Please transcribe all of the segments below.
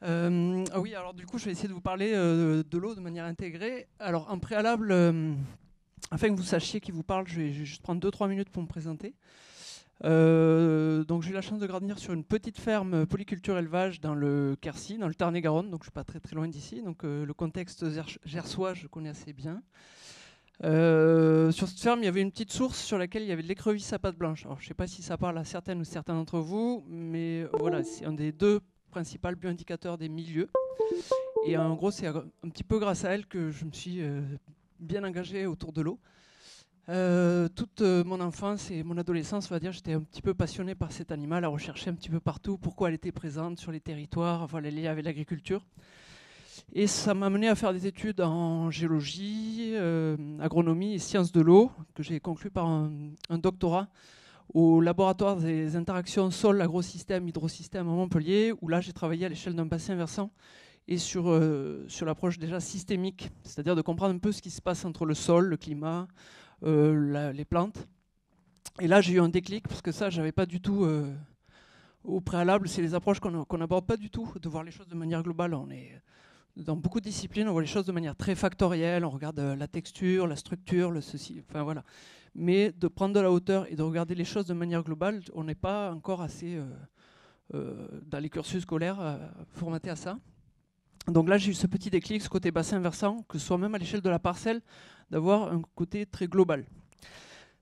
Ah oui, alors du coup, je vais essayer de vous parler de l'eau de manière intégrée. Alors, en préalable, afin que vous sachiez qui vous parle, je vais juste prendre 2-3 minutes pour me présenter. Donc, j'ai eu la chance de grandir sur une petite ferme polyculture élevage dans le Quercy, dans le Tarn-et-Garonne, donc je ne suis pas très très loin d'ici. Donc, le contexte gersois, je connais assez bien. Sur cette ferme, il y avait une petite source sur laquelle il y avait de l'écrevisse à pattes blanches. Alors, je ne sais pas si ça parle à certaines ou certains d'entre vous, mais voilà, c'est un des deux principaux bioindicateurs des milieux. Et en gros, c'est un petit peu grâce à elle que je me suis bien engagé autour de l'eau. Toute mon enfance et mon adolescence, on va dire, j'étais un petit peu passionné par cet animal, à rechercher un petit peu partout pourquoi elle était présente sur les territoires, enfin, les liens avec l'agriculture. Et ça m'a amené à faire des études en géologie, agronomie et sciences de l'eau, que j'ai conclu par un doctorat au laboratoire des interactions sol, agrosystème, hydrosystème à Montpellier, où là j'ai travaillé à l'échelle d'un bassin versant et sur l'approche déjà systémique, c'est-à-dire de comprendre un peu ce qui se passe entre le sol, le climat, les plantes. Et là j'ai eu un déclic, parce que ça j'avais pas du tout au préalable, c'est les approches qu'on n'aborde pas du tout, de voir les choses de manière globale. On est dans beaucoup de disciplines, on voit les choses de manière très factorielle, on regarde la texture, la structure, le ceci, enfin voilà. Mais de prendre de la hauteur et de regarder les choses de manière globale, on n'est pas encore assez dans les cursus scolaires formatés à ça. Donc là, j'ai eu ce petit déclic, ce côté bassin versant, que ce soit même à l'échelle de la parcelle, d'avoir un côté très global.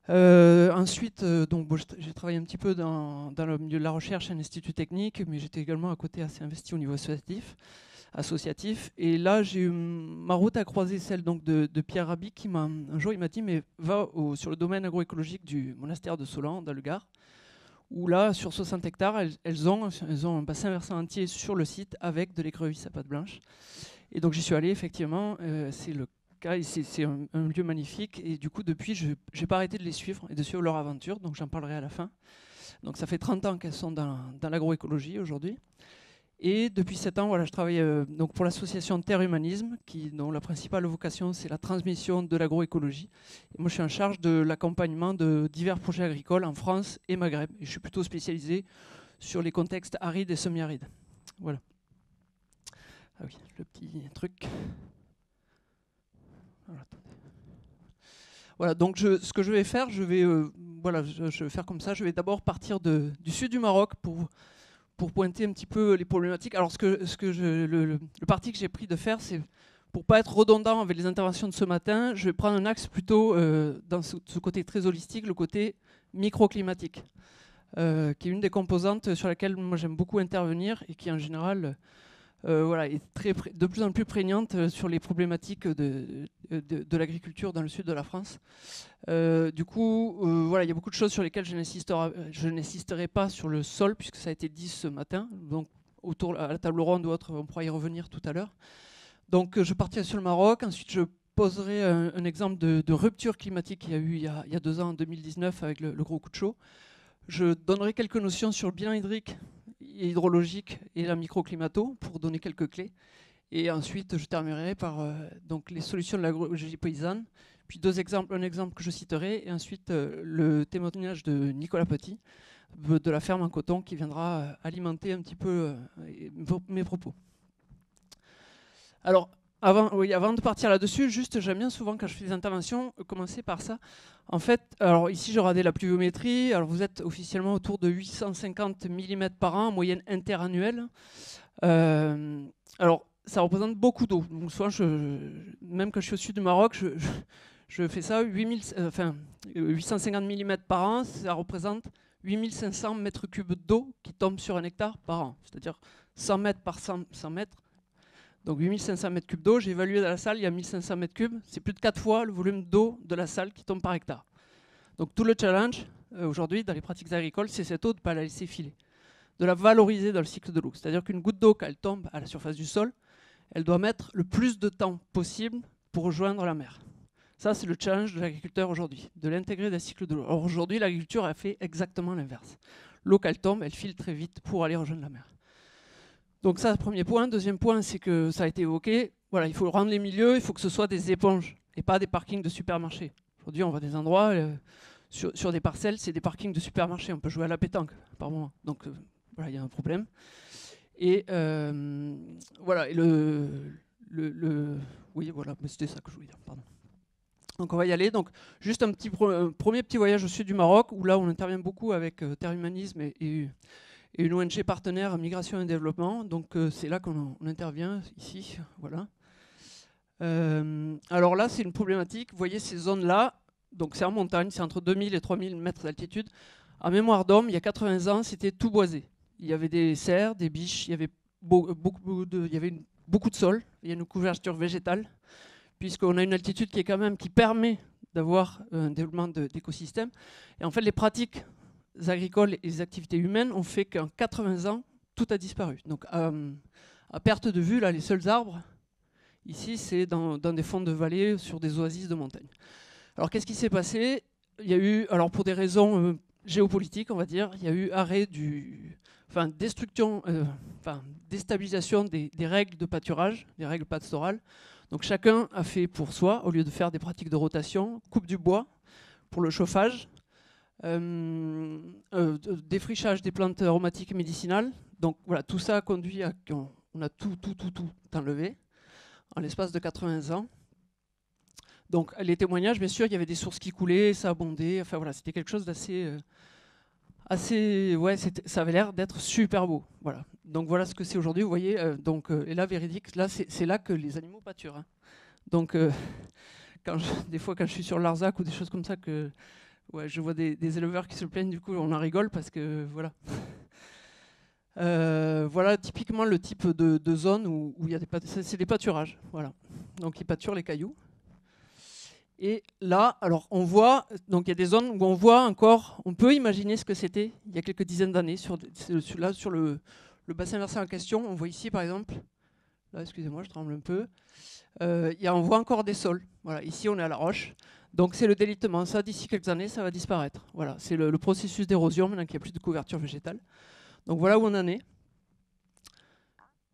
Ensuite, donc, bon, j'ai travaillé un petit peu dans le milieu de la recherche à un institut technique, mais j'étais également à côté assez investi au niveau associatif. Et là, j'ai eu ma route à croiser celle donc de Pierre Rabhi, qui un jour il m'a dit mais va sur le domaine agroécologique du monastère de Solan, dans le Gard, où là, sur 60 hectares, elles ont un bassin versant entier sur le site avec de l'écrevisse à pattes blanches. Et donc j'y suis allé, effectivement, c'est le cas, c'est un lieu magnifique. Et du coup, depuis, je n'ai pas arrêté de les suivre et de suivre leur aventure, donc j'en parlerai à la fin. Donc ça fait 30 ans qu'elles sont dans l'agroécologie aujourd'hui. Et depuis 7 ans, voilà, je travaille donc pour l'association Terre Humanisme, dont la principale vocation, c'est la transmission de l'agroécologie. Et moi, je suis en charge de l'accompagnement de divers projets agricoles en France et Maghreb. Et je suis plutôt spécialisé sur les contextes arides et semi-arides. Voilà. Ah oui, le petit truc. Voilà, donc ce que je vais faire, je vais faire comme ça. Je vais d'abord partir du sud du Maroc pour pointer un petit peu les problématiques. Alors, le parti que j'ai pris de faire, c'est pour pas être redondant avec les interventions de ce matin, je vais prendre un axe plutôt dans ce côté très holistique, le côté microclimatique, qui est une des composantes sur laquelle moi j'aime beaucoup intervenir et qui en général voilà, est de plus en plus prégnante sur les problématiques de l'agriculture dans le sud de la France. Du coup, voilà, il y a beaucoup de choses sur lesquelles je n'insisterai pas sur le sol, puisque ça a été dit ce matin. Donc, à la table ronde ou autre, on pourra y revenir tout à l'heure. Donc, je partirai sur le Maroc. Ensuite, je poserai un exemple de rupture climatique qu'il y a eu il y a 2 ans, en 2019, avec le gros coup de chaud. Je donnerai quelques notions sur le bilan hydrique et hydrologique et la microclimato pour donner quelques clés. Et ensuite, je terminerai par donc les solutions de l'agroécologie paysanne. Puis un exemple que je citerai, et ensuite le témoignage de Nicolas Petit, de la ferme en coton, qui viendra alimenter un petit peu mes propos. Alors, avant de partir là-dessus, juste, j'aime bien souvent quand je fais des interventions, commencer par ça. En fait, alors ici, je regardais la pluviométrie. Alors, vous êtes officiellement autour de 850 mm par an, en moyenne interannuelle. Alors, ça représente beaucoup d'eau. Donc, souvent, même quand je suis au sud du Maroc, je fais ça, 850 mm par an, ça représente 8500 mètres cubes d'eau qui tombent sur un hectare par an. C'est-à-dire 100 mètres par 100 mètres. Donc 8500 mètres cubes d'eau, j'ai évalué dans la salle, il y a 1500 mètres cubes. C'est plus de 4 fois le volume d'eau de la salle qui tombe par hectare. Donc tout le challenge, aujourd'hui, dans les pratiques agricoles, c'est cette eau de ne pas la laisser filer, de la valoriser dans le cycle de l'eau. C'est-à-dire qu'une goutte d'eau, quand elle tombe à la surface du sol, elle doit mettre le plus de temps possible pour rejoindre la mer. Ça, c'est le challenge de l'agriculteur aujourd'hui, de l'intégrer dans le cycle de l'eau. Or, aujourd'hui, l'agriculture a fait exactement l'inverse. L'eau, quand elle tombe, elle file très vite pour aller rejoindre la mer. Donc ça, premier point. Deuxième point, c'est que ça a été évoqué. Voilà, il faut rendre les milieux, il faut que ce soit des éponges et pas des parkings de supermarchés. Aujourd'hui, on voit des endroits, sur des parcelles, c'est des parkings de supermarchés. On peut jouer à la pétanque par moment. Donc voilà, il y a un problème. Et voilà, et oui, voilà, mais c'était ça que je voulais dire, pardon. Donc on va y aller. Donc juste un premier petit voyage au sud du Maroc, où là on intervient beaucoup avec Terre Humanisme et une ONG partenaire Migration et Développement. Donc c'est là qu'on intervient, ici, voilà. Alors là c'est une problématique, vous voyez ces zones-là, donc c'est en montagne, c'est entre 2000 et 3000 mètres d'altitude. En mémoire d'homme, il y a 80 ans, c'était tout boisé. Il y avait des cerfs, des biches, il y avait beaucoup de sol, il y a une couverture végétale, puisqu'on a une altitude qui permet d'avoir un développement d'écosystèmes. Et en fait, les pratiques agricoles et les activités humaines ont fait qu'en 80 ans, tout a disparu. Donc, à perte de vue, là, les seuls arbres, ici, c'est dans des fonds de vallée, sur des oasis de montagne. Alors, qu'est-ce qui s'est passé? Il y a eu, alors pour des raisons géopolitiques, on va dire, il y a eu déstabilisation des règles de pâturage, des règles pastorales. Donc chacun a fait pour soi, au lieu de faire des pratiques de rotation, coupe du bois pour le chauffage, défrichage des plantes aromatiques et médicinales. Donc voilà, tout ça a conduit à qu'on a tout enlevé en l'espace de 80 ans. Donc les témoignages, bien sûr, il y avait des sources qui coulaient, ça abondait, enfin voilà, c'était quelque chose d'assez... ça avait l'air d'être super beau. Voilà. Donc voilà ce que c'est aujourd'hui, vous voyez. Et là, véridique, là, c'est là que les animaux pâturent. Hein. Donc, des fois, quand je suis sur Larzac ou des choses comme ça, je vois des éleveurs qui se plaignent, du coup, on en rigole parce que, voilà. Voilà typiquement le type de zone où il y a c'est des pâturages. Voilà. Donc, ils pâturent les cailloux. Et là, alors on voit, donc il y a des zones où on voit encore, on peut imaginer ce que c'était il y a quelques dizaines d'années. Sur le bassin versant en question, on voit ici par exemple, là excusez-moi, je tremble un peu, on voit encore des sols. Voilà, ici on est à la roche. Donc c'est le délitement. Ça, d'ici quelques années, ça va disparaître. Voilà, c'est le processus d'érosion maintenant qu'il n'y a plus de couverture végétale. Donc voilà où on en est.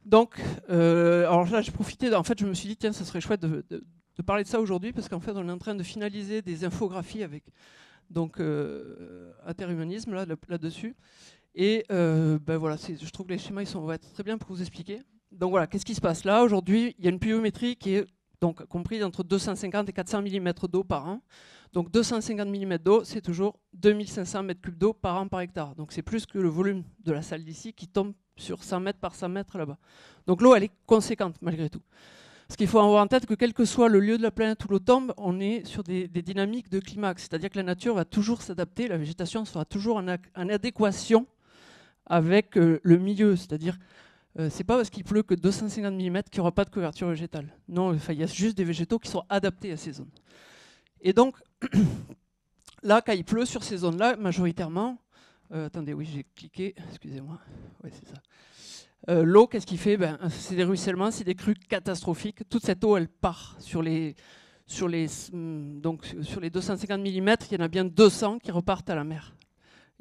Donc, alors là, j'ai profité. En fait, je me suis dit, tiens, ça serait chouette de parler de ça aujourd'hui, parce qu'en fait, on est en train de finaliser des infographies avec à Terre Humanisme là-dessus. Et voilà, je trouve que les schémas vont être très bien pour vous expliquer. Donc voilà, qu'est-ce qui se passe là aujourd'hui? Il y a une pluviométrie qui est donc comprise entre 250 et 400 mm d'eau par an. Donc 250 mm d'eau, c'est toujours 2500 m3 d'eau par an par hectare. Donc c'est plus que le volume de la salle d'ici qui tombe sur 100 mètres par 100 mètres là-bas. Donc l'eau, elle est conséquente malgré tout. Parce qu'il faut avoir en tête que quel que soit le lieu de la planète où l'eau tombe, on est sur des dynamiques de climax. C'est-à-dire que la nature va toujours s'adapter, la végétation sera toujours en adéquation avec le milieu. C'est-à-dire, c'est pas parce qu'il pleut que 250 mm qu'il n'y aura pas de couverture végétale. Non, il y a juste des végétaux qui sont adaptés à ces zones. Et donc, là, quand il pleut sur ces zones-là, majoritairement, attendez, oui, j'ai cliqué, excusez-moi, ouais, c'est ça. L'eau, qu'est-ce qu'il fait? C'est des ruissellements, c'est des crues catastrophiques. Toute cette eau, elle part sur les 250 mm, il y en a bien 200 qui repartent à la mer.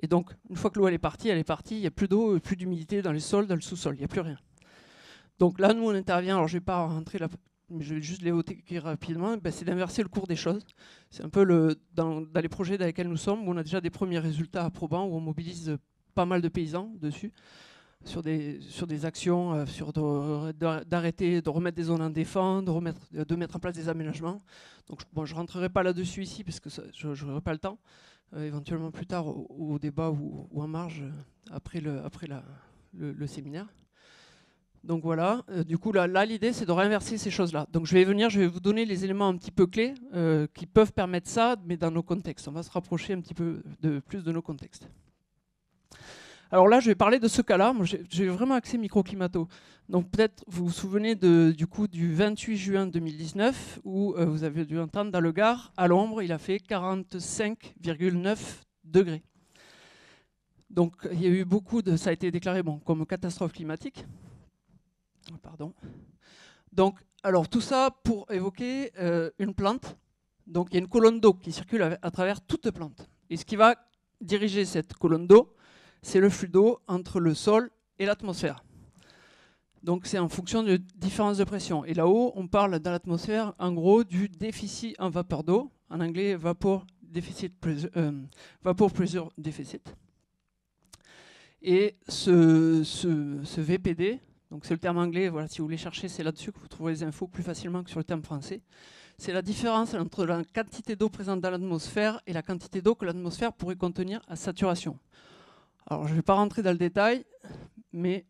Et donc, une fois que l'eau elle est partie, il n'y a plus d'eau, plus d'humidité dans les sols, dans le sous-sol, il n'y a plus rien. Donc là, nous, on intervient, alors je ne vais pas rentrer là, mais je vais juste l'évoquer rapidement, c'est d'inverser le cours des choses. C'est un peu dans les projets dans lesquels nous sommes, où on a déjà des premiers résultats probants, où on mobilise pas mal de paysans dessus. Sur des actions, d'arrêter, de remettre des zones en défense, de mettre en place des aménagements. Donc, je ne rentrerai pas là-dessus ici, parce que je n'aurai pas le temps. Éventuellement plus tard, au débat ou en marge, après le séminaire. Donc voilà, du coup, là l'idée, c'est de réinverser ces choses-là. Donc je vais vous donner les éléments un petit peu clés qui peuvent permettre ça, mais dans nos contextes. On va se rapprocher un petit peu plus de nos contextes. Alors là, je vais parler de ce cas-là. J'ai vraiment axé microclimato. Donc peut-être vous vous souvenez du 28 juin 2019 où vous avez dû entendre dans le Gard, à l'ombre, il a fait 45,9 degrés. Donc il y a eu ça a été déclaré comme catastrophe climatique. Pardon. Donc, alors tout ça pour évoquer une plante. Donc il y a une colonne d'eau qui circule à travers toute plante. Et ce qui va diriger cette colonne d'eau, c'est le flux d'eau entre le sol et l'atmosphère. Donc c'est en fonction de différences de pression. Et là-haut, on parle dans l'atmosphère, en gros, du déficit en vapeur d'eau. En anglais, vapor pressure deficit. Et ce VPD, donc c'est le terme anglais, voilà, si vous voulez chercher, c'est là-dessus que vous trouverez les infos plus facilement que sur le terme français. C'est la différence entre la quantité d'eau présente dans l'atmosphère et la quantité d'eau que l'atmosphère pourrait contenir à saturation. Alors je ne vais pas rentrer dans le détail, mais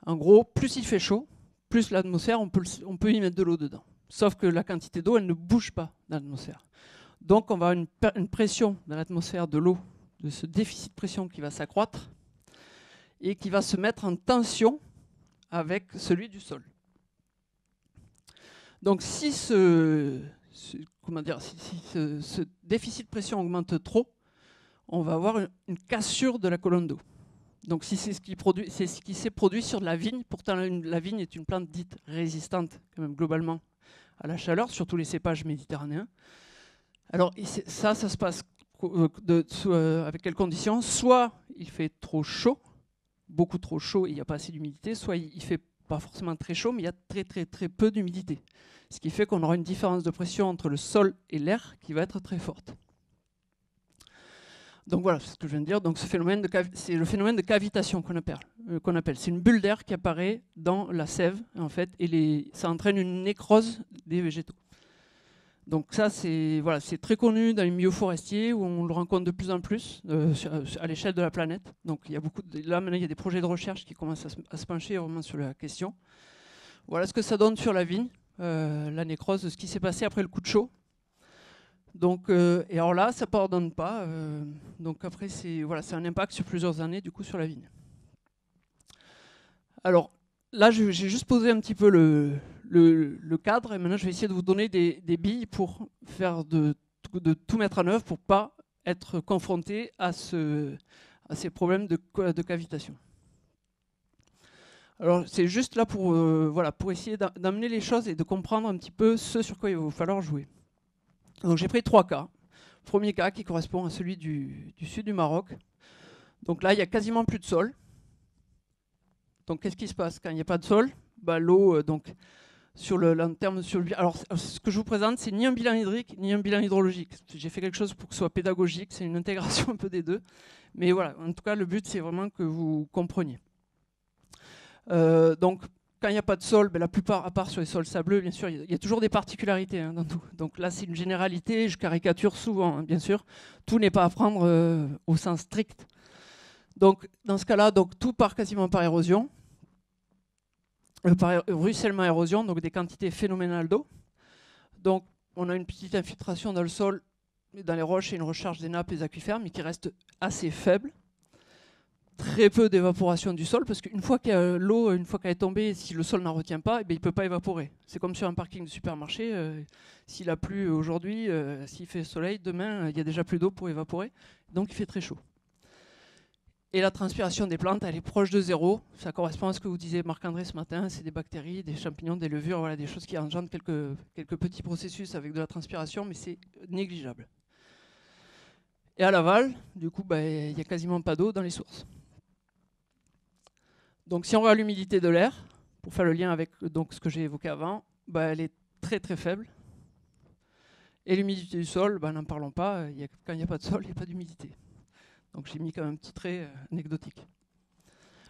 en gros, plus il fait chaud, plus l'atmosphère, on peut y mettre de l'eau dedans. Sauf que la quantité d'eau, elle ne bouge pas dans l'atmosphère. Donc on va avoir une pression dans l'atmosphère de l'eau, de ce déficit de pression qui va s'accroître et qui va se mettre en tension avec celui du sol. Donc si ce déficit de pression augmente trop, on va avoir une cassure de la colonne d'eau. Donc si c'est ce qui s'est produit sur de la vigne, pourtant la vigne est une plante dite résistante quand même globalement à la chaleur, surtout les cépages méditerranéens. Alors ça se passe avec quelles conditions? Soit il fait trop chaud, beaucoup trop chaud et il n'y a pas assez d'humidité, soit il fait pas forcément très chaud, mais il y a très peu d'humidité. Ce qui fait qu'on aura une différence de pression entre le sol et l'air qui va être très forte. Donc voilà, c'est ce que je viens de dire. Donc c'est le phénomène de cavitation qu'on appelle. C'est une bulle d'air qui apparaît dans la sève, en fait, et ça entraîne une nécrose des végétaux. Donc ça, c'est très connu dans les milieux forestiers où on le rencontre de plus en plus à l'échelle de la planète. Donc il y a là maintenant il y a des projets de recherche qui commencent à se pencher vraiment sur la question. Voilà ce que ça donne sur la vigne, la nécrose, ce qui s'est passé après le coup de chaud. Donc, et alors là, ça ne pardonne pas. Donc après, c'est un impact sur plusieurs années du coup sur la vigne. Alors là, j'ai juste posé un petit peu le cadre et maintenant je vais essayer de vous donner des billes pour faire de tout mettre en œuvre pour ne pas être confronté à ces problèmes de cavitation. Alors c'est juste là pour essayer d'amener les choses et de comprendre un petit peu ce sur quoi il va falloir jouer. Donc j'ai pris 3 cas. Premier cas qui correspond à celui du sud du Maroc. Donc là, il n'y a quasiment plus de sol. Donc qu'est-ce qui se passe quand il n'y a pas de sol? L'eau, donc alors ce que je vous présente, c'est ni un bilan hydrique ni un bilan hydrologique. J'ai fait quelque chose pour que ce soit pédagogique, c'est une intégration un peu des deux. Mais voilà, en tout cas, le but, c'est vraiment que vous compreniez. Donc quand il n'y a pas de sol, la plupart, à part sur les sols sableux, bien sûr, il y a toujours des particularités dans tout. Donc là, c'est une généralité, je caricature souvent, bien sûr. Tout n'est pas à prendre au sens strict. Donc dans ce cas-là, tout part quasiment par érosion. Par ruissellement-érosion, donc des quantités phénoménales d'eau. Donc on a une petite infiltration dans le sol, dans les roches et une recharge des nappes et des aquifères, mais qui reste assez faible. Très peu d'évaporation du sol, parce qu'une fois que l'eau, une fois qu'elle est tombée, si le sol n'en retient pas, il ne peut pas évaporer. C'est comme sur un parking de supermarché, s'il a plu aujourd'hui, s'il fait soleil, demain, il n'y a déjà plus d'eau pour évaporer, donc il fait très chaud. Et la transpiration des plantes, elle est proche de zéro. Ça correspond à ce que vous disiez Marc-André ce matin, c'est des bactéries, des champignons, des levures, voilà, des choses qui engendrent quelques petits processus avec de la transpiration, mais c'est négligeable. Et à l'aval, du coup, il n'y a quasiment pas d'eau dans les sources. Donc si on regarde l'humidité de l'air, pour faire le lien avec ce que j'ai évoqué avant, elle est très très faible. Et l'humidité du sol, n'en parlons pas, quand il n'y a pas de sol, il n'y a pas d'humidité. Donc j'ai mis quand même un petit trait anecdotique.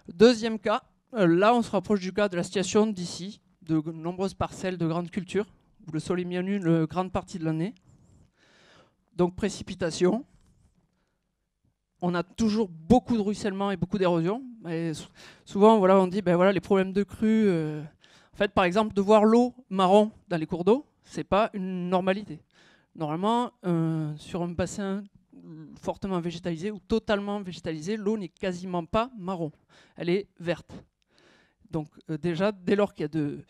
Deuxième cas, là on se rapproche du cas de la situation d'ici, de nombreuses parcelles de grandes cultures, où le sol est mis à nu une grande partie de l'année. Donc précipitation. On a toujours beaucoup de ruissellement et beaucoup d'érosion. Souvent, on dit les problèmes de crue. En fait, par exemple, de voir l'eau marron dans les cours d'eau, c'est pas une normalité. Normalement, sur un bassin fortement végétalisé ou totalement végétalisé, l'eau n'est quasiment pas marron. Elle est verte. Donc déjà, dès lors qu'il y a de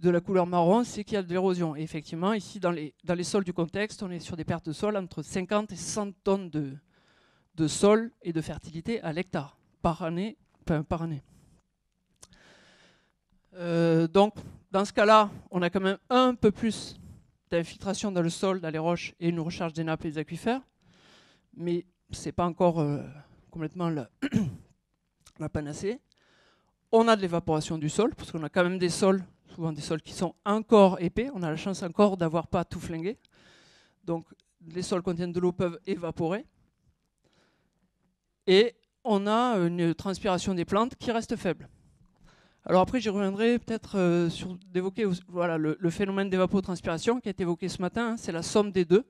la couleur marron, c'est qu'il y a de l'érosion. Et effectivement, ici, dans les sols du contexte, on est sur des pertes de sol entre 50 et 100 tonnes de sol et de fertilité à l'hectare par année. Donc, dans ce cas-là, on a quand même un peu plus d'infiltration dans le sol, dans les roches et une recharge des nappes et des aquifères, mais ce n'est pas encore complètement la panacée. On a de l'évaporation du sol, parce qu'on a quand même des sols, souvent des sols qui sont encore épais. On a la chance encore d'avoir pas tout flingué. Donc, les sols contiennent de l'eau, peuvent évaporer. Et on a une transpiration des plantes qui reste faible. Alors après, j'y reviendrai peut-être sur d'évoquer voilà, le phénomène d'évapotranspiration qui a été évoqué ce matin. Hein, c'est la somme des deux,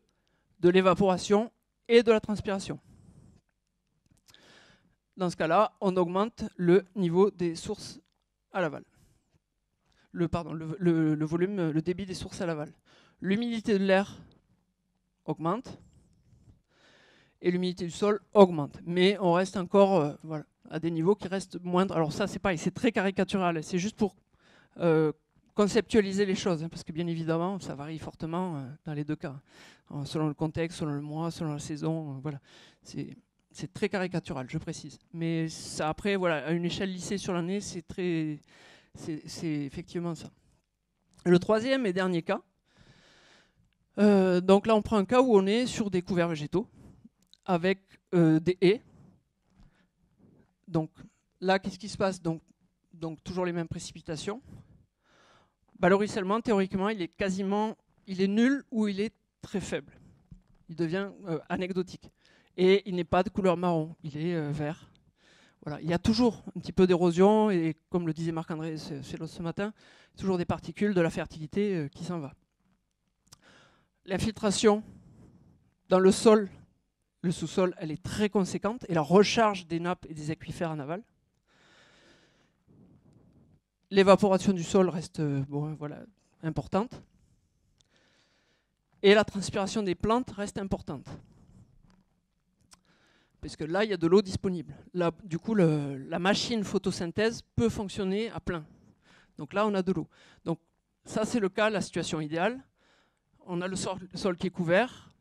de l'évaporation et de la transpiration. Dans ce cas-là, on augmente le niveau des sources à l'aval. Le volume, le débit des sources à l'aval. L'humidité de l'air augmente et l'humidité du sol augmente. Mais on reste encore voilà, à des niveaux qui restent moindres. Alors ça, c'est pareil, c'est très caricatural. C'est juste pour conceptualiser les choses, hein, parce que bien évidemment, ça varie fortement dans les deux cas. Selon le contexte, selon le mois, selon la saison. Voilà. C'est très caricatural, je précise. Mais ça, après, voilà, à une échelle lissée sur l'année, c'est effectivement ça. Le troisième et dernier cas. Donc là, on prend un cas où on est sur des couverts végétaux avec des haies. Donc là, qu'est-ce qui se passe? Donc toujours les mêmes précipitations. Bah, le ruissellement, théoriquement, il est nul ou il est très faible. Il devient anecdotique. Et il n'est pas de couleur marron, il est vert. Voilà. Il y a toujours un petit peu d'érosion, et comme le disait Marc-André ce matin, toujours des particules de la fertilité qui s'en va. L'infiltration dans le sol, le sous-sol, elle est très conséquente, et la recharge des nappes et des aquifères en aval. L'évaporation du sol reste voilà, importante. Et la transpiration des plantes reste importante. Parce que là, il y a de l'eau disponible. Là, du coup, la machine photosynthèse peut fonctionner à plein. Donc là, on a de l'eau. Donc ça, c'est le cas, la situation idéale. On a le sol qui est couvert,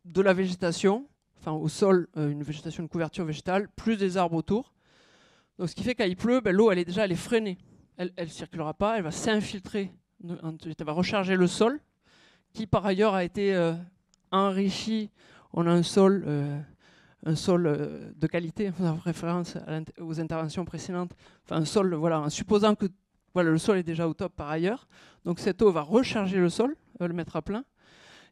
de la végétation, enfin au sol, une végétation, une couverture végétale, plus des arbres autour. Donc ce qui fait que quand il pleut, ben, l'eau, elle est freinée. Elle ne circulera pas, elle va s'infiltrer, elle va recharger le sol, qui par ailleurs a été enrichi. On a un sol de qualité, en référence aux interventions précédentes, enfin un sol, voilà, en supposant que voilà, le sol est déjà au top par ailleurs. Donc cette eau va recharger le sol, va le mettre à plein,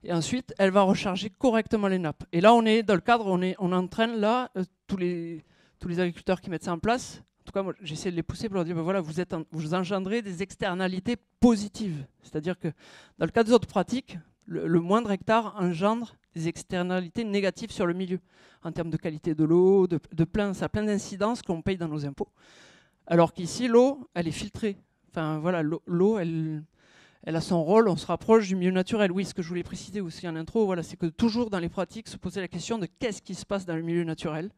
et ensuite elle va recharger correctement les nappes. Et là on est dans le cadre, on entraîne là tous les agriculteurs qui mettent ça en place. En tout cas, moi j'essaie de les pousser pour leur dire ben voilà, vous engendrez des externalités positives. C'est-à-dire que dans le cas des autres pratiques, le moindre hectare engendre des externalités négatives sur le milieu, en termes de qualité de l'eau, ça a plein d'incidences qu'on paye dans nos impôts. Alors qu'ici, l'eau, elle est filtrée. Enfin voilà, l'eau, elle a son rôle, on se rapproche du milieu naturel. Oui, ce que je voulais préciser aussi en intro, voilà, c'est que toujours dans les pratiques, se poser la question de qu'est-ce qui se passe dans le milieu naturel.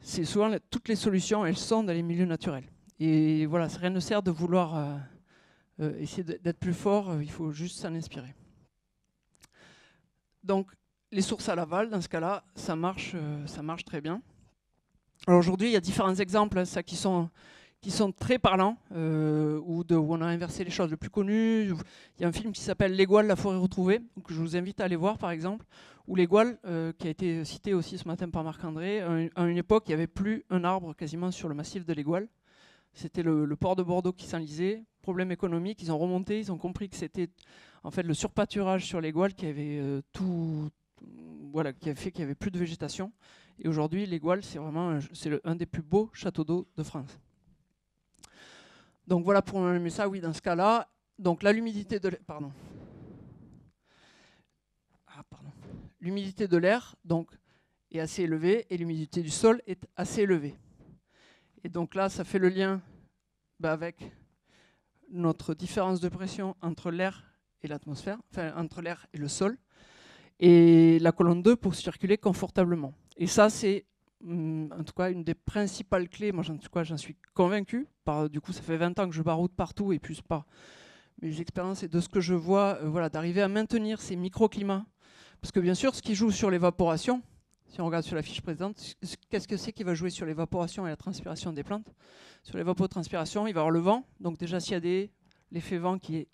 C'est souvent, toutes les solutions, elles sont dans les milieux naturels. Et voilà, rien ne sert de vouloir essayer d'être plus fort, il faut juste s'en inspirer. Donc, les sources à l'aval, dans ce cas-là, ça marche très bien. Alors aujourd'hui, il y a différents exemples ça, qui sont très parlants, où on a inversé les choses. Le plus connu, il y a un film qui s'appelle L'Égual, la forêt retrouvée, que je vous invite à aller voir par exemple, où l'Égual, qui a été cité aussi ce matin par Marc-André, à une époque, il n'y avait plus un arbre quasiment sur le massif de l'Égual. C'était le port de Bordeaux qui s'enlisait, problème économique, ils ont remonté, ils ont compris que c'était en fait le surpâturage sur l'Égual qui avait voilà, qui a fait qu'il n'y avait plus de végétation. Et aujourd'hui, l'Égual, c'est vraiment un des plus beaux châteaux d'eau de France. Donc voilà pour nommer ça, oui, dans ce cas-là. Donc là, l'humidité de l'air, l'humidité de l'air donc, est assez élevée et l'humidité du sol est assez élevée. Et donc là, ça fait le lien avec notre différence de pression entre l'air et l'atmosphère, enfin entre l'air et le sol, et la colonne 2 pour circuler confortablement. Et ça, c'est en tout cas une des principales clés, moi j'en suis convaincu, du coup ça fait 20 ans que je baroude partout et plus par mes expériences et de ce que je vois, voilà, d'arriver à maintenir ces microclimats. Parce que bien sûr, ce qui joue sur l'évaporation, si on regarde sur la fiche présente, qu'est-ce que c'est qui va jouer sur l'évaporation et la transpiration des plantes? Sur l'évapotranspiration, il va y avoir le vent, donc déjà s'il y a l'effet vent qui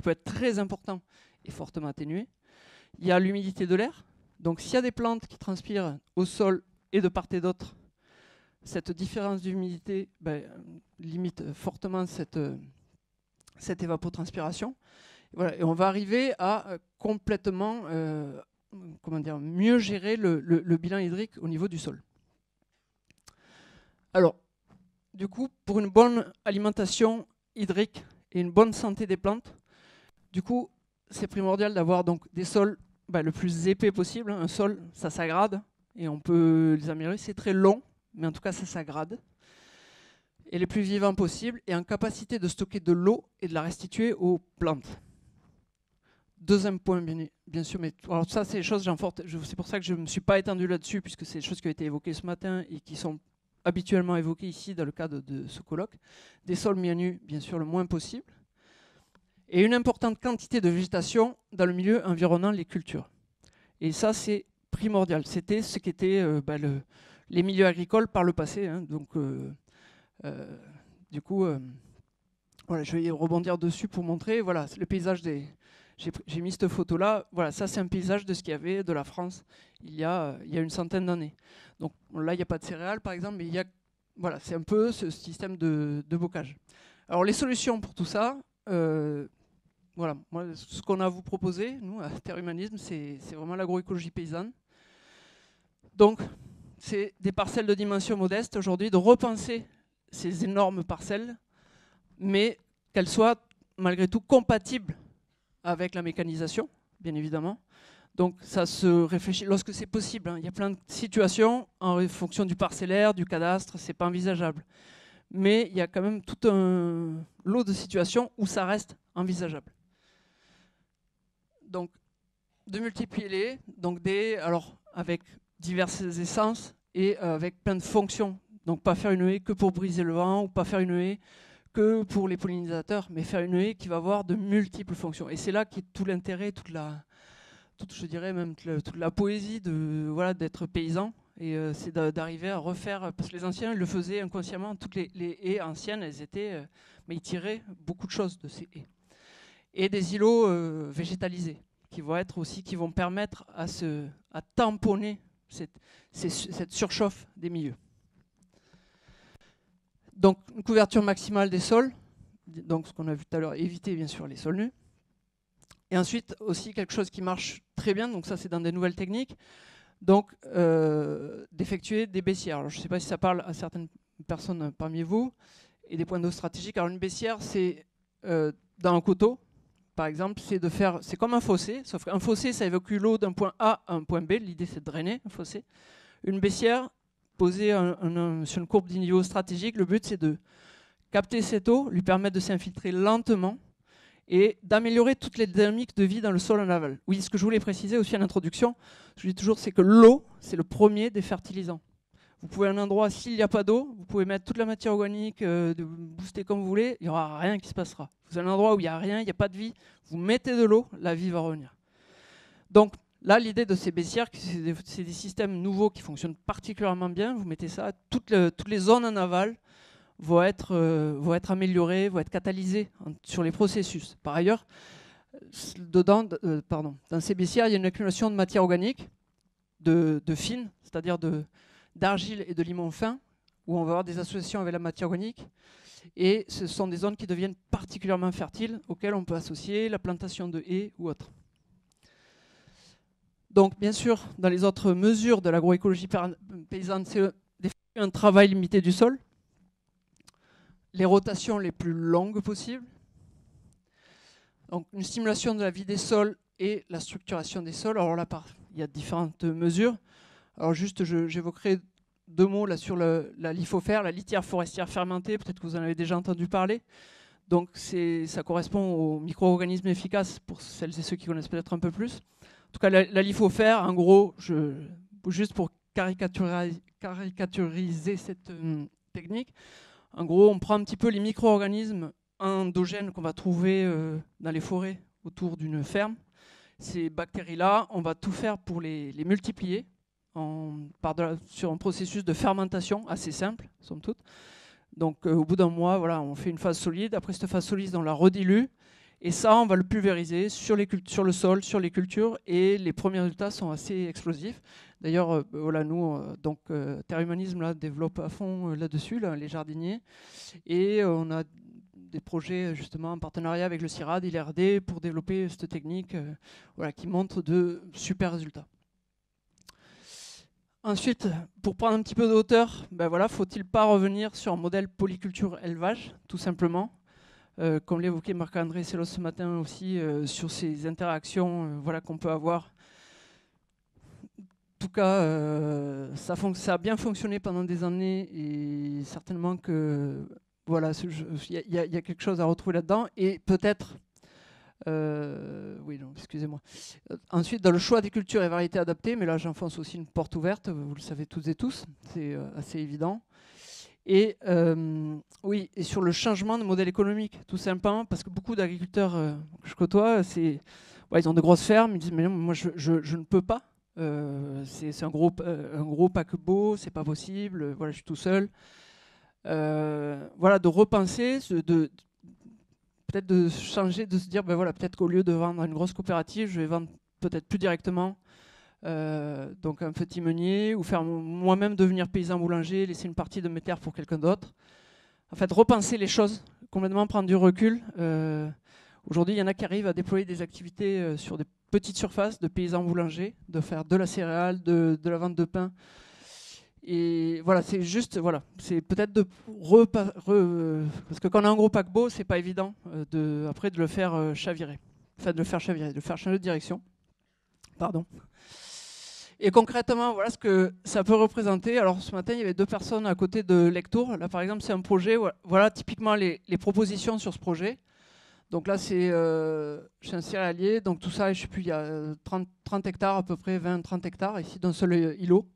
peut être très important et fortement atténué. Il y a l'humidité de l'air, donc s'il y a des plantes qui transpirent au sol et de part et d'autre, cette différence d'humidité limite fortement cette évapotranspiration. Voilà, et on va arriver à complètement mieux gérer le bilan hydrique au niveau du sol. Alors, du coup, pour une bonne alimentation hydrique et une bonne santé des plantes, du coup, c'est primordial d'avoir donc des sols le plus épais possible. Un sol, ça s'aggrade et on peut les améliorer. C'est très long, mais en tout cas, ça s'aggrade. Et les plus vivants possible et en capacité de stocker de l'eau et de la restituer aux plantes. Deuxième point, bien sûr, mais alors ça, c'est des choses, c'est pour ça que je ne me suis pas étendu là-dessus, puisque c'est des choses qui ont été évoquées ce matin et qui sont habituellement évoquées ici dans le cadre de ce colloque. Des sols mis à nu, bien sûr, le moins possible. Et une importante quantité de végétation dans le milieu environnant les cultures. Et ça, c'est primordial. C'était ce qu'étaient les milieux agricoles par le passé. Hein. Donc, du coup, voilà, je vais rebondir dessus pour montrer. Voilà, le paysage des... J'ai mis cette photo-là. Voilà, ça, c'est un paysage de ce qu'il y avait de la France il y a une centaine d'années. Donc là, il n'y a pas de céréales, par exemple, mais voilà, c'est un peu ce système de bocage. Alors, les solutions pour tout ça, voilà, moi, ce qu'on a à vous proposer, nous, à Terre Humanisme, c'est vraiment l'agroécologie paysanne. Donc, c'est des parcelles de dimension modeste aujourd'hui, de repenser ces énormes parcelles, mais qu'elles soient malgré tout compatibles avec la mécanisation, bien évidemment. Donc ça se réfléchit lorsque c'est possible. Hein. Il y a plein de situations en fonction du parcellaire, du cadastre, c'est pas envisageable. Mais il y a quand même tout un lot de situations où ça reste envisageable. Donc de multiplier les, donc alors avec diverses essences et avec plein de fonctions. Donc pas faire une haie que pour briser le vent ou pas faire une haie que pour les pollinisateurs, mais faire une haie qui va avoir de multiples fonctions. Et c'est là qu'est tout l'intérêt, je dirais même toute la poésie d'être paysan. Et c'est d'arriver à refaire, parce que les anciens ils le faisaient inconsciemment, toutes les haies anciennes, elles étaient, mais ils tiraient beaucoup de choses de ces haies. Et des îlots végétalisés, qui vont permettre à tamponner cette surchauffe des milieux. Donc, une couverture maximale des sols, donc ce qu'on a vu tout à l'heure, éviter bien sûr les sols nus. Et ensuite, aussi quelque chose qui marche très bien, donc ça c'est dans des nouvelles techniques, donc d'effectuer des baissières. Alors, je ne sais pas si ça parle à certaines personnes parmi vous, et des points d'eau stratégiques. Alors une baissière, c'est dans un coteau, par exemple, c'est comme un fossé, sauf qu'un fossé, ça évacue l'eau d'un point A à un point B, l'idée c'est de drainer un fossé. Une baissière, posée sur une courbe d'inniveau stratégique, le but c'est de capter cette eau, lui permettre de s'infiltrer lentement et d'améliorer toutes les dynamiques de vie dans le sol en aval. Oui, ce que je voulais préciser aussi en introduction, je dis toujours, c'est que l'eau, c'est le premier des fertilisants. Vous pouvez à un endroit, s'il n'y a pas d'eau, vous pouvez mettre toute la matière organique, de booster comme vous voulez, il n'y aura rien qui se passera. Vous avez un endroit où il n'y a rien, il n'y a pas de vie, vous mettez de l'eau, la vie va revenir. Donc là, l'idée de ces baissières, c'est des systèmes nouveaux qui fonctionnent particulièrement bien. Vous mettez ça, toutes les zones en aval vont être améliorées, vont être catalysées sur les processus. Par ailleurs, dans ces baissières, il y a une accumulation de matière organique, de fine, c'est-à-dire d'argile et de limon fin, où on va avoir des associations avec la matière organique. Et ce sont des zones qui deviennent particulièrement fertiles, auxquelles on peut associer la plantation de haies ou autre. Donc, bien sûr, dans les autres mesures de l'agroécologie paysanne, c'est un travail limité du sol, les rotations les plus longues possibles, donc une stimulation de la vie des sols et la structuration des sols. Alors là, il y a différentes mesures. Alors juste, j'évoquerai deux mots là sur la lithofère, la litière forestière fermentée, peut-être que vous en avez déjà entendu parler. Donc ça correspond aux micro-organismes efficaces pour celles et ceux qui connaissent peut-être un peu plus. En tout cas, la lithofère, en gros, juste pour caricaturiser cette technique, en gros, on prend un petit peu les micro-organismes endogènes qu'on va trouver dans les forêts autour d'une ferme. Ces bactéries-là, on va tout faire pour les multiplier sur un processus de fermentation assez simple, somme toute. Donc au bout d'un mois, voilà, on fait une phase solide. Après cette phase solide, on la redilue. Et ça, on va le pulvériser sur le sol, sur les cultures. Et les premiers résultats sont assez explosifs. D'ailleurs, voilà, nous, Terre Humanisme là, développe à fond là-dessus, les jardiniers. Et on a des projets justement en partenariat avec le CIRAD et l'IRD pour développer cette technique qui montre de super résultats. Ensuite, pour prendre un petit peu de hauteur, ben voilà, faut-il pas revenir sur un modèle polyculture élevage, tout simplement, comme l'évoquait Marc-André Sellos ce matin aussi, sur ces interactions voilà, qu'on peut avoir. En tout cas, ça a bien fonctionné pendant des années et certainement que voilà, il y a quelque chose à retrouver là-dedans et peut-être, oui, non, excusez-moi. Ensuite, dans le choix des cultures et variétés adaptées, mais là j'enfonce aussi une porte ouverte, vous le savez toutes et tous, c'est assez évident. Et oui, et sur le changement de modèle économique, tout simplement, parce que beaucoup d'agriculteurs que je côtoie, ouais, ils ont de grosses fermes, ils disent mais non, moi je ne peux pas. C'est un gros paquebot, c'est pas possible. Voilà, je suis tout seul. Voilà, de repenser, peut-être de changer, de se dire ben voilà, peut-être qu'au lieu de vendre à une grosse coopérative, je vais vendre peut-être plus directement. Donc un petit meunier, ou faire moi-même devenir paysan boulanger, laisser une partie de mes terres pour quelqu'un d'autre. En fait, repenser les choses, complètement prendre du recul. Aujourd'hui, il y en a qui arrivent à déployer des activités sur des petites surfaces de paysans boulangers, de faire de la céréale, de la vente de pain. Et voilà, c'est juste, voilà, c'est peut-être de parce que quand on a un gros paquebot, c'est pas évident après de le faire chavirer. Enfin, de le faire chavirer, de le faire changer de direction. Pardon. Et concrètement, voilà ce que ça peut représenter. Alors ce matin, il y avait 2 personnes à côté de Lectour. Là, par exemple, c'est un projet. Voilà typiquement les propositions sur ce projet. Donc là, c'est un céréalier. Donc tout ça, je ne sais plus, il y a 30 hectares à peu près, 20-30 hectares ici d'un seul îlot.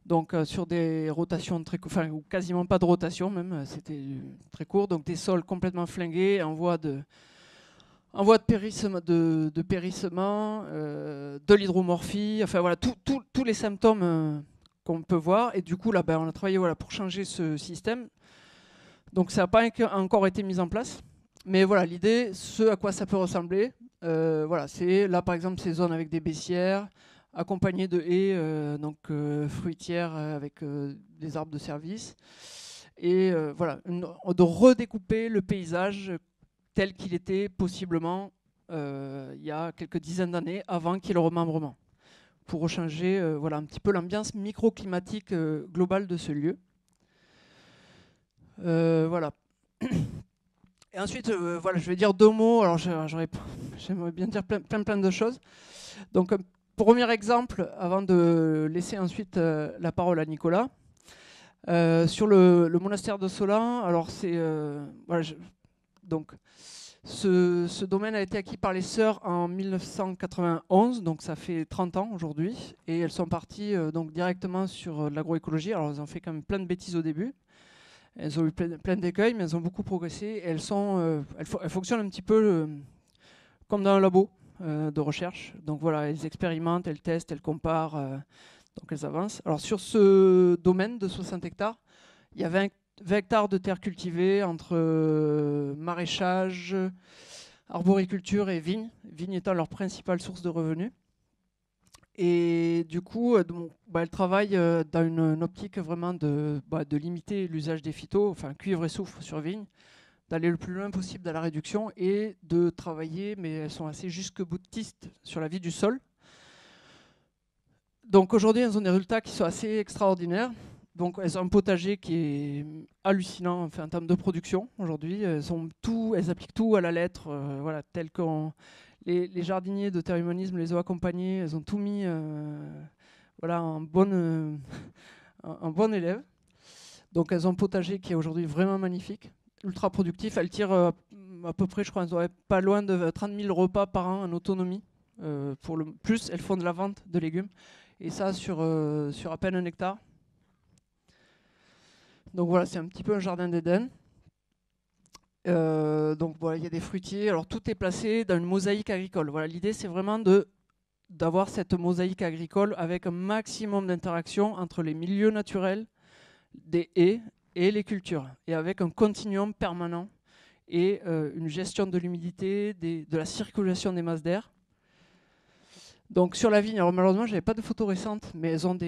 Donc sur des rotations très courtes, enfin ou quasiment pas de rotation même, c'était très court. Donc des sols complètement flingués, en voie de périssement, de l'hydromorphie, enfin voilà, tous les symptômes qu'on peut voir. Et du coup, là, ben, on a travaillé voilà, pour changer ce système. Donc ça n'a pas encore été mis en place. Mais voilà, l'idée, ce à quoi ça peut ressembler, voilà, c'est là par exemple ces zones avec des baissières, accompagnées de haies, donc fruitières avec des arbres de service. Et voilà, de redécouper le paysage tel qu'il était possiblement il y a quelques dizaines d'années avant qu'il y ait le remembrement, pour rechanger voilà, un petit peu l'ambiance microclimatique globale de ce lieu. Voilà. Et ensuite, voilà, je vais dire 2 mots. Alors, j'aimerais bien dire plein de choses. Donc, premier exemple, avant de laisser ensuite la parole à Nicolas, sur le monastère de Solan. Alors, c'est voilà, donc ce domaine a été acquis par les sœurs en 1991, donc ça fait 30 ans aujourd'hui, et elles sont parties donc directement sur l'agroécologie. Alors, elles ont fait quand même plein de bêtises au début. Elles ont eu plein d'écueils, mais elles ont beaucoup progressé. Et elles fonctionnent un petit peu comme dans un labo de recherche. Donc voilà, elles expérimentent, elles testent, elles comparent, donc elles avancent. Alors sur ce domaine de 60 hectares, il y a 20 hectares de terres cultivées entre maraîchage, arboriculture et vigne. Vigne étant leur principale source de revenus. Et du coup, elle travaille dans une optique vraiment de limiter l'usage des phytos, enfin cuivre et soufre sur vigne, d'aller le plus loin possible dans la réduction et de travailler, mais elles sont assez jusque-boutistes sur la vie du sol. Donc aujourd'hui, elles ont des résultats qui sont assez extraordinaires. Donc elles ont un potager qui est hallucinant en termes de production aujourd'hui. Elles appliquent tout à la lettre, voilà, tel qu'on... Les jardiniers de terre humanisme les ont accompagnés, elles ont tout mis voilà, en bon élève. Donc elles ont un potager qui est aujourd'hui vraiment magnifique, ultra productif. Elles tirent à peu près, je crois, elles doivent être pas loin de 30 000 repas par an en autonomie. Plus, elles font de la vente de légumes. Et ça sur à peine 1 hectare. Donc voilà, c'est un petit peu un jardin d'Éden. Donc voilà, il y a des fruitiers. Alors tout est placé dans une mosaïque agricole. Voilà, l'idée c'est vraiment d'avoir cette mosaïque agricole avec un maximum d'interaction entre les milieux naturels, des haies et les cultures, et avec un continuum permanent et une gestion de l'humidité, de la circulation des masses d'air. Donc sur la vigne, alors malheureusement j'avais pas de photos récentes, mais elles ont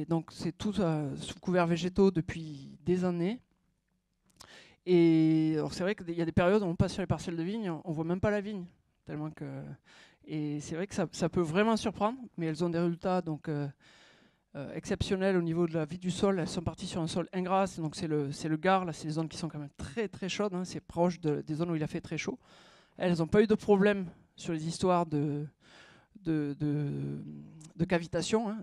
donc c'est tout sous couverts végétaux depuis des années. Et alors c'est vrai qu'il y a des périodes où on passe sur les parcelles de vigne, on voit même pas la vigne, tellement que. Et c'est vrai que ça peut vraiment surprendre, mais elles ont des résultats donc exceptionnelles au niveau de la vie du sol. Elles sont parties sur un sol ingrat, donc c'est le Gard, là c'est des zones qui sont quand même très très chaudes, hein, c'est proche des zones où il a fait très chaud. Elles n'ont pas eu de problème sur les histoires de cavitation, hein,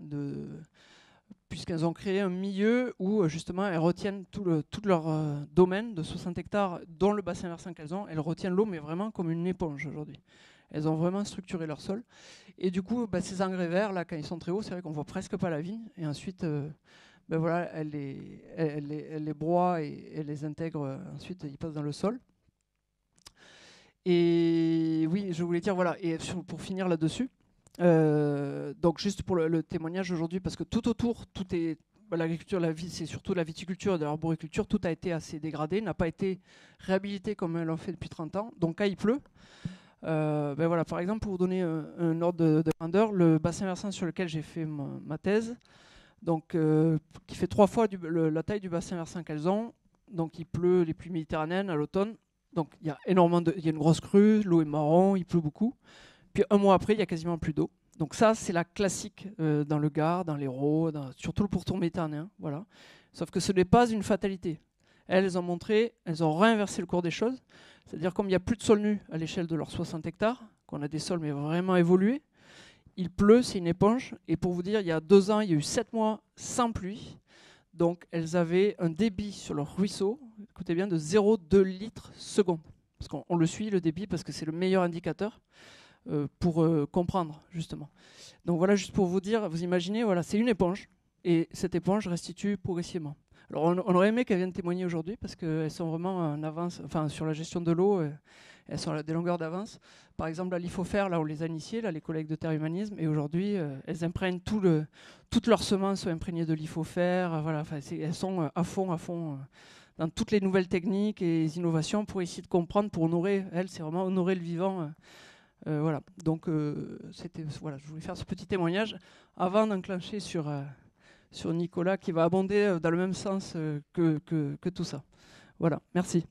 puisqu'elles ont créé un milieu où justement elles retiennent tout leur domaine de 60 hectares, dont le bassin versant qu'elles ont. Elles retiennent l'eau, mais vraiment comme une éponge aujourd'hui. Elles ont vraiment structuré leur sol. Et du coup, ces engrais verts, là, quand ils sont très hauts, c'est vrai qu'on voit presque pas la vigne. Et ensuite, voilà, elle les broie et elle les intègre. Ensuite, ils passent dans le sol. Et oui, je voulais dire, voilà, et pour finir là-dessus, donc juste pour le témoignage aujourd'hui, parce que tout autour, tout est l'agriculture, c'est surtout la viticulture et de l'arboriculture, tout a été assez dégradé, n'a pas été réhabilité comme elles l'ont fait depuis 30 ans. Donc quand il pleut, voilà, par exemple, pour vous donner un ordre de grandeur, le bassin versant sur lequel j'ai fait ma thèse, donc, qui fait 3 fois la taille du bassin versant qu'elles ont, donc il pleut les pluies méditerranéennes à l'automne, donc il y a une grosse crue, l'eau est marron, il pleut beaucoup. Puis un mois après, il n'y a quasiment plus d'eau. Donc ça, c'est la classique dans le Gard, dans l'Hérault, surtout le pourtour méditerranéen. Voilà. Sauf que ce n'est pas une fatalité. Elles ont montré, elles ont réinversé le cours des choses. C'est-à-dire comme il n'y a plus de sol nu à l'échelle de leurs 60 hectares, qu'on a des sols mais vraiment évolués, il pleut, c'est une éponge. Et pour vous dire, il y a 2 ans, il y a eu 7 mois sans pluie. Donc elles avaient un débit sur leur ruisseau, écoutez bien, de 0,2 litres seconde. Parce qu'on le suit, le débit, parce que c'est le meilleur indicateur pour comprendre, justement. Donc voilà, juste pour vous dire, vous imaginez, voilà, c'est une éponge, et cette éponge restitue progressivement. Alors on aurait aimé qu'elles viennent témoigner aujourd'hui, parce qu'elles sont vraiment en avance, enfin sur la gestion de l'eau, elles sont à des longueurs d'avance. Par exemple, à l'IFOFER, là on les a initiées, là, les collègues de Terre Humanisme, et aujourd'hui elles imprègnent toutes leurs semences sont imprégnées de l'IFOFER, voilà, elles sont à fond dans toutes les nouvelles techniques et les innovations pour essayer de comprendre, pour honorer, elles, c'est vraiment honorer le vivant. Voilà, donc voilà, je voulais faire ce petit témoignage avant d'enclencher sur Nicolas qui va abonder dans le même sens que tout ça. Voilà, merci.